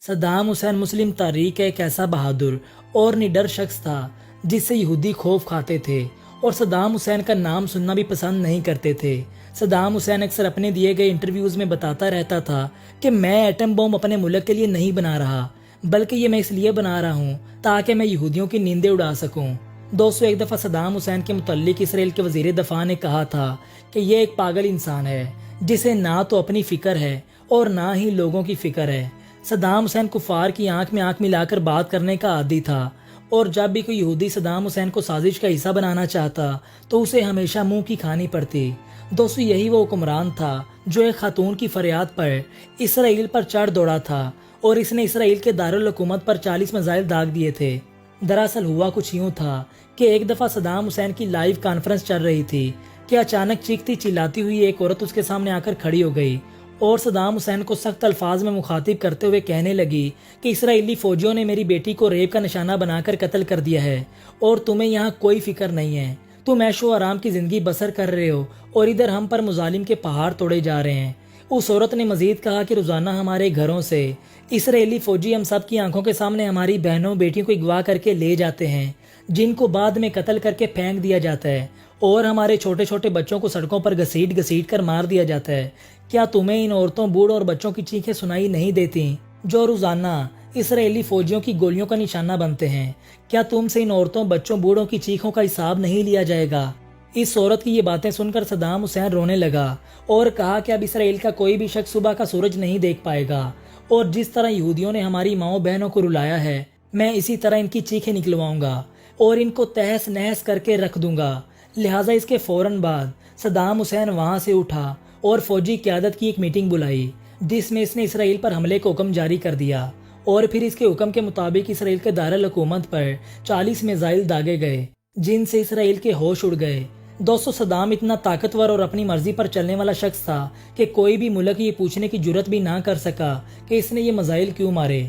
Saddam Hussein مسلم تحریک کا ایک ایسا بہادر اور نڈر شخص تھا جس سے یہودی خوف کھاتے تھے اور صدام حسین کا نام سننا بھی پسند نہیں کرتے تھے۔ صدام حسین اکثر اپنے دیے گئے انٹرویوز میں بتاتا رہتا تھا کہ میں ایٹم بم اپنے ملک کے لیے نہیں بنا رہا، بلکہ یہ میں اس لیے بنا رہا ہوں تاکہ میں یہودیوں کی نیندیں اڑا سکوں۔ دوستو، ایک دفعہ صدام حسین کے متعلق اسرائیل کے وزیر دفاع نے کہا تھا کہ یہ ایک پاگل انسان ہے جسے نہ تو اپنی فکر ہے اور نہ ہی لوگوں کی فکر ہے۔ صدام حسین کفار کی آنکھ میں آنکھ ملا کر بات کرنے کا عادی تھا، اور جب بھی کوئی یہودی صدام حسین کو سازش کا حصہ بنانا چاہتا تو اسے ہمیشہ منہ کی کھانی پڑتی۔ دوستو، یہی وہ حکمران تھا جو ایک خاتون کی فریاد پر اسرائیل پر چڑھ دوڑا تھا اور اس نے اسرائیل کے دارالحکومت پر 40 میزائل داغ دیے تھے۔ دراصل ہوا کچھ یوں تھا کہ ایک دفعہ صدام حسین کی لائیو کانفرنس چل رہی تھی کہ اچانک چیختی چلاتی ہوئی ایک عورت اس کے سامنے آ کر کھڑی ہو گئی اور صدام حسین کو سخت الفاظ میں مخاطب کرتے ہوئے کہنے لگی کہ اسرائیلی فوجیوں نے میری بیٹی کو ریپ کا نشانہ بنا کر قتل کر دیا ہے اور تمہیں یہاں کوئی فکر نہیں ہے۔ تم عیش و آرام کی زندگی بسر کر رہے ہو اور ادھر ہم پر مظالم کے پہاڑ توڑے جا رہے ہیں۔ اس عورت نے مزید کہا کہ روزانہ ہمارے گھروں سے اسرائیلی فوجی ہم سب کی آنکھوں کے سامنے ہماری بہنوں بیٹیوں کو اغوا کر کے لے جاتے ہیں، جن کو بعد میں قتل کر کے پھینک دیا جاتا ہے، اور ہمارے چھوٹے چھوٹے بچوں کو سڑکوں پر گھسیٹ گھسیٹ کر مار دیا جاتا ہے۔ کیا تمہیں ان عورتوں، بوڑھوں اور بچوں کی چیخیں سنائی نہیں دیتی جو روزانہ اسرائیلی فوجیوں کی گولیوں کا نشانہ بنتے ہیں؟ کیا تم سے ان عورتوں، بچوں، بوڑھوں کی چیخوں کا حساب نہیں لیا جائے گا؟ اس عورت کی یہ باتیں سن کر صدام حسین رونے لگا اور کہا کہ اب اسرائیل کا کوئی بھی شخص صبح کا سورج نہیں دیکھ پائے گا، اور جس طرح یہودیوں نے ہماری ماؤں بہنوں کو رلایا ہے، میں اسی طرح ان کی چیخیں نکلواؤں گا اور ان کو تہس نہس کر کے رکھ دوں گا۔ لہٰذا اس کے فوراً بعد صدام حسین وہاں سے اٹھا اور فوجی قیادت کی ایک میٹنگ بلائی جس میں اس نے اسرائیل پر حملے کا حکم جاری کر دیا، اور پھر اس کے حکم کے مطابق اسرائیل کے دارالحکومت پر 40 میزائل داغے گئے جن سے اسرائیل کے ہوش اڑ گئے۔ دوستو، صدام اتنا طاقتور اور اپنی مرضی پر چلنے والا شخص تھا کہ کوئی بھی ملک یہ پوچھنے کی جرت بھی نہ کر سکا کہ اس نے یہ میزائل کیوں مارے۔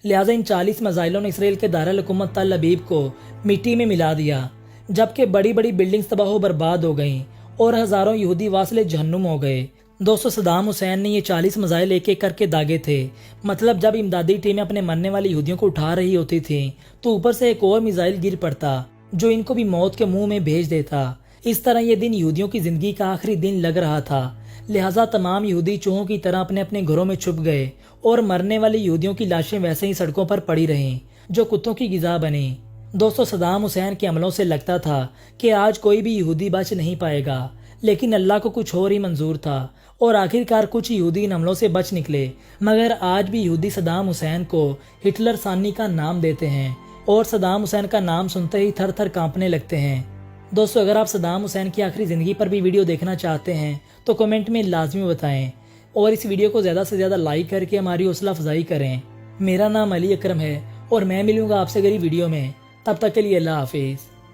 لہٰذا ان 40 میزائلوں نے اسرائیل کے دارالحکومت تل ابیب کو مٹی میں ملا دیا، جبکہ بڑی بڑی بلڈنگز تباہ و برباد ہو گئیں اور ہزاروں یہودی واصل جہنم ہو گئے۔ دوستو، صدام حسین نے یہ 40 میزائل ایک ایک کر کے داغے تھے۔ مطلب جب امدادی ٹیمیں اپنے مرنے والے یہودیوں کو اٹھا رہی ہوتی تھیں تو اوپر سے ایک اور میزائل گر پڑتا جو ان کو بھی موت کے منہ میں بھیج دیتا۔ اس طرح یہ دن یہودیوں کی زندگی کا آخری دن لگ رہا تھا۔ لہٰذا تمام یہودی چوہوں کی طرح اپنے اپنے گھروں میں چھپ گئے اور مرنے والے یہودیوں کی لاشیں ویسے ہی سڑکوں پر پڑی رہیں جو کتوں کی غذا بنی۔ دوستو، صدام حسین کے عملوں سے لگتا تھا کہ آج کوئی بھی یہودی بچ نہیں پائے گا، لیکن اللہ کو کچھ اور ہی منظور تھا اور آخرکار کچھ یہودی ان حملوں سے بچ نکلے۔ مگر آج بھی یہودی صدام حسین کو ہٹلر ثانی کا نام دیتے ہیں اور صدام حسین کا نام سنتے ہی تھر تھر کانپنے لگتے ہیں۔ دوستو، اگر آپ صدام حسین کی آخری زندگی پر بھی ویڈیو دیکھنا چاہتے ہیں تو کمنٹ میں لازمی بتائیں، اور اس ویڈیو کو زیادہ سے زیادہ لائک کر کے ہماری حوصلہ افزائی کریں۔ میرا نام علی اکرم ہے اور میں ملوں گا آپ سے اگلی ویڈیو میں۔ تب تک کے لیے اللہ حافظ۔